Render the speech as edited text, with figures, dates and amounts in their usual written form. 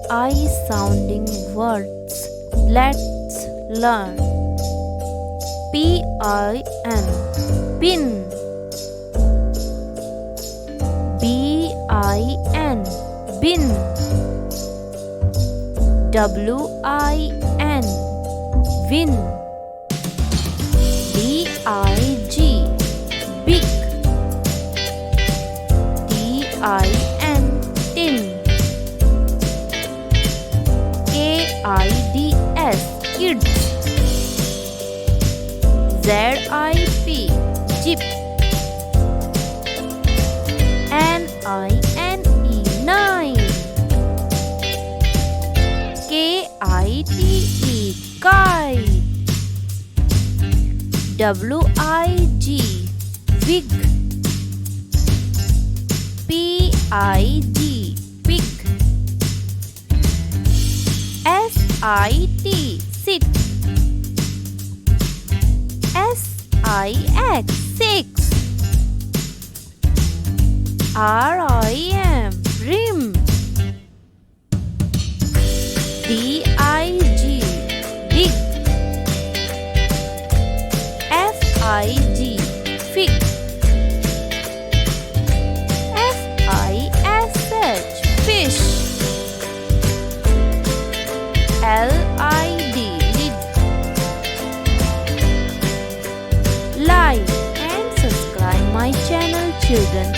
I sounding words. Let's learn. P-I-N, pin. B-I-N, bin. W-I-N, win. B-I-G, big. T-I-N, tin. K-I-D-S, kids. Z-I-P, zip. N-I-N-E, nine. K-I-T-E, kite. W-I-G, wig. P-I-G, pig. S-I-T, sit. S-I-X, six. R-I-M, rim. D-I-G, dig. F-I-G, fig. F-I-S-H, fish. L-I-D, lid. Like and subscribe my channel, children.